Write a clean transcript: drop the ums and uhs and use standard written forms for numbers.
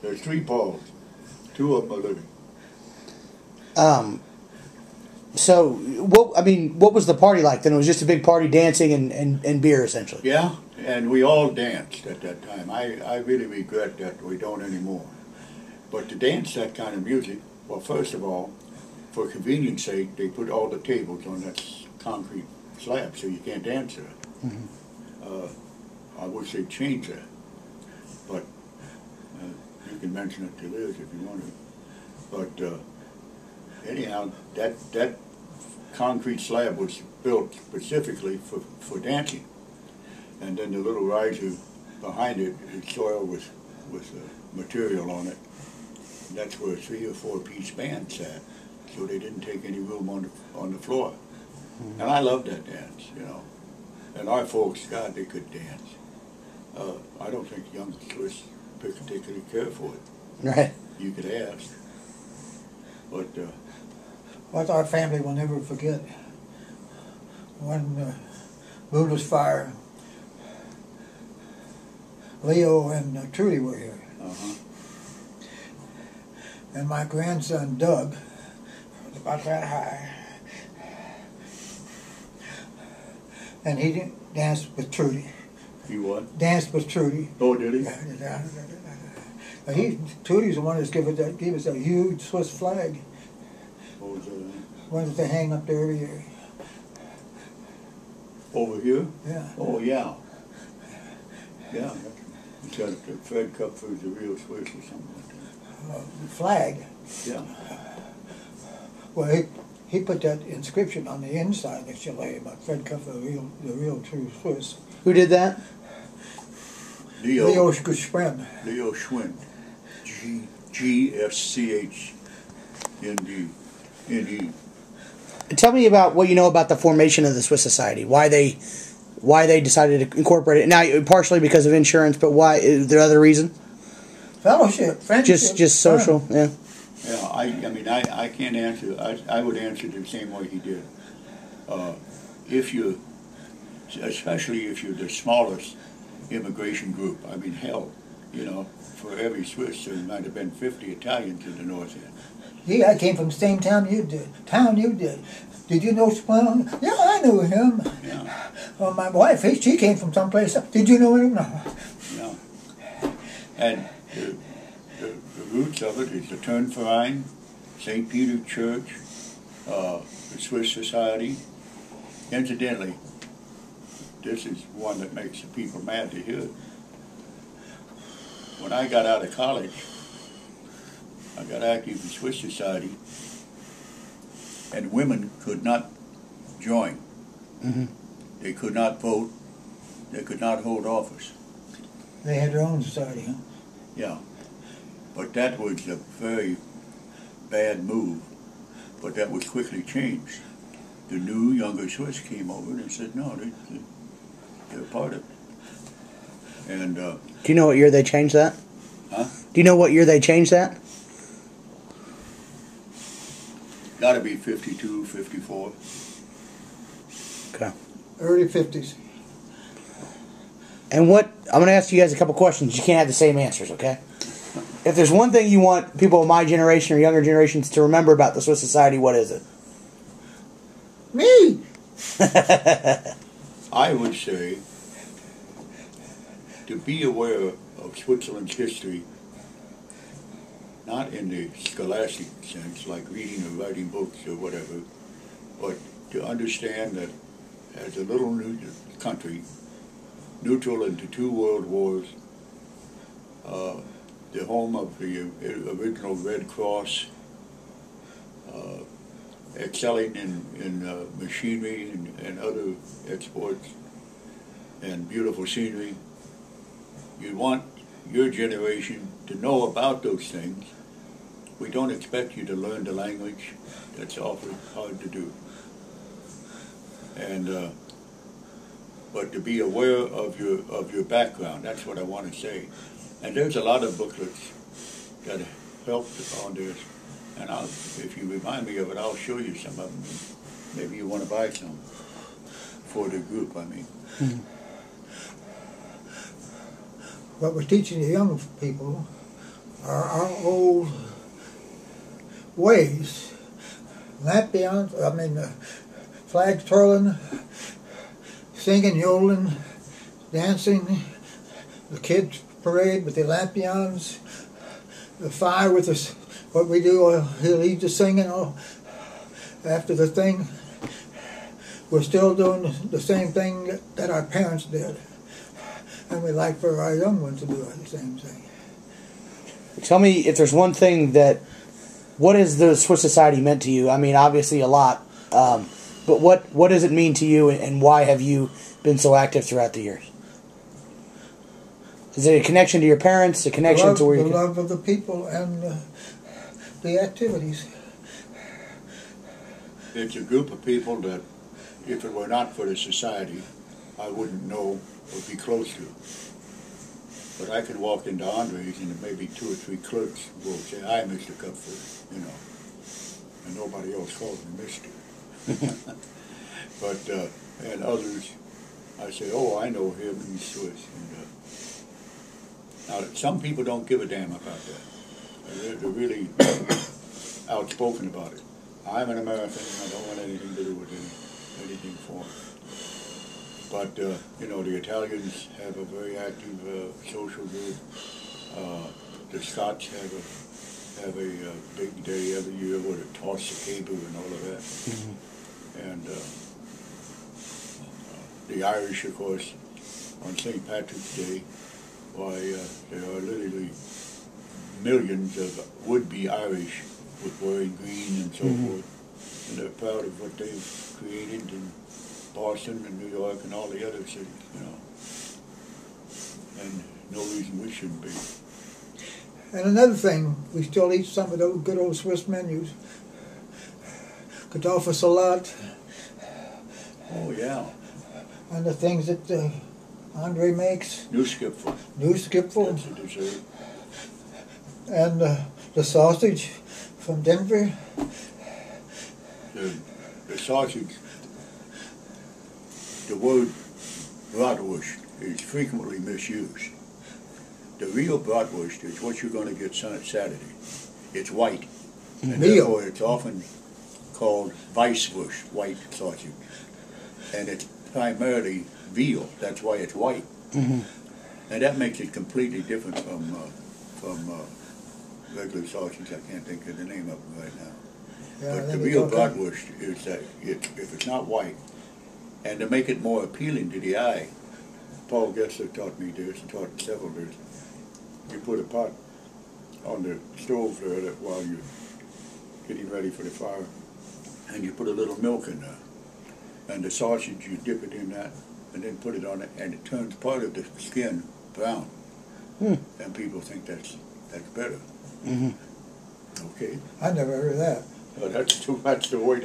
There's 3 Pauls. 2 of them are living. So, what was the party like then? It was just a big party, dancing and beer, essentially. Yeah, and we all danced at that time. I really regret that we don't anymore. But to dance that kind of music, well, first of all, for convenience sake, they put all the tables on that concrete slab so you can't dance there. Mm-hmm. I wish they'd change that. But you can mention it to Liz if you want to. But anyhow, that concrete slab was built specifically for dancing. And then the little riser behind it is soil with material on it. And that's where a 3 or 4 piece band sat. So they didn't take any room on the floor. Mm-hmm. And I loved that dance, you know. And our folks, God, they could dance. I don't think young Swiss particularly care for it. Right. You could ask. But what our family will never forget, when Bundesfeier, Leo and Trudy were here. Uh-huh. And my grandson Doug was about that high, and he didn't dance with Trudy. He what? Danced with Trudy. Oh, did he? But Trudy's the one that gave us that huge Swiss flag. What was that? One that they hang up there every year. Over here? Yeah. Oh, yeah. Yeah. He said that Fred Kupfer is a real Swiss or something like that. The flag. Yeah. Well, he put that inscription on the inside of the chalet about Fred Kupfer, the real true Swiss. Who did that? Leo Schwind. Leo Schwind. G-S-C-H-N-D. Tell me about what you know about the formation of the Swiss Society. Why they decided to incorporate it. Now, partially because of insurance, but why? Is there other reason? Fellowship, friendship. Just social, yeah. Yeah, I mean, I can't answer. I would answer the same way he did. Especially if you're the smallest immigration group. I mean, hell, you know, for every Swiss, there might have been 50 Italians in the North End. Yeah, I came from the same town you did. Did you know Spoon? Yeah, I knew him. Yeah. Well, my wife, she came from someplace else. Did you know him? No. Yeah. And the roots of it is the Turnverein, St. Peter Church, the Swiss Society. Incidentally, this is one that makes the people mad to hear. When I got out of college, I got active in Swiss Society, and women could not join. Mm-hmm. They could not vote. They could not hold office. They had their own society, huh? Yeah. But that was a very bad move. But that was quickly changed. The new younger Swiss came over and said, no, they're part of it. And do you know what year they changed that? Huh? Do you know what year they changed that? Got to be 52, 54. Okay. Early 50s. And what, I'm going to ask you guys a couple questions. You can't have the same answers, okay? If there's one thing you want people of my generation or younger generations to remember about the Swiss Society, what is it? Me! I would say to be aware of Switzerland's history, not in the scholastic sense, like reading or writing books or whatever, but to understand that as a little new country, neutral into 2 world wars, the home of the original Red Cross, excelling in machinery and other exports, and beautiful scenery. You want your generation to know about those things. We don't expect you to learn the language. That's awfully hard to do. And but to be aware of your background, that's what I want to say. And there's a lot of booklets that help on this. And if you remind me of it, I'll show you some of them. Maybe you want to buy some for the group, I mean. What we're teaching the young people our old ways. Lampions, flags twirling, singing, yodeling, dancing, the kids parade with the lampions, the fire with us. What we do, he'll lead the singing after the thing. We're still doing the same thing that our parents did, and we like for our young ones to do the same thing. Tell me if there's one thing that, what has the Swiss Society meant to you? I mean, obviously a lot, but what does it mean to you, and why have you been so active throughout the years? Is it a connection to your parents, a connection to where you... The love of the people and the activities. It's a group of people that, if it were not for the society, I wouldn't know or be close to. But I could walk into Andre's and maybe 2 or 3 clerks will say, "Hi, Mr. Kupfer," and nobody else calls me Mr. But, and others, I say, "Oh, I know him, he's Swiss." Now, some people don't give a damn about that. They're really outspoken about it. I'm an American, I don't want anything to do with anything foreign. But, the Italians have a very active social group. The Scots have a big day every year where they toss the cable and all of that. Mm-hmm. And the Irish, of course, on St. Patrick's Day, why, there are literally millions of would-be Irish with wearing green and so mm-hmm. forth. And they're proud of what they've created in Boston and New York and all the other cities, And no reason we shouldn't be. And another thing, we still eat some of those good old Swiss menus. Kartoffel salad. Oh, yeah. And the things that Andre makes. Newskipfel. Newskipfel. That's a dessert. And the sausage from Denver. The sausage, the word bratwurst is frequently misused. The real bratwurst is what you're going to get Saturday. It's white, and therefore it's often called Weisswurst, white sausage. And it's primarily veal, that's why it's white. Mm-hmm. And that makes it completely different from regular sausage. I can't think of the name of it right now. Yeah, but the real bratwurst is that if it's not white, and to make it more appealing to the eye, Paul Gessler taught me this, and taught several this. You put a pot on the stove there while you're getting ready for the fire, and you put a little milk in there. And the sausage, you dip it in that, and then put it on it, and it turns part of the skin brown. And people think that's better. Mm-hmm. Okay? I never heard of that. That's the way they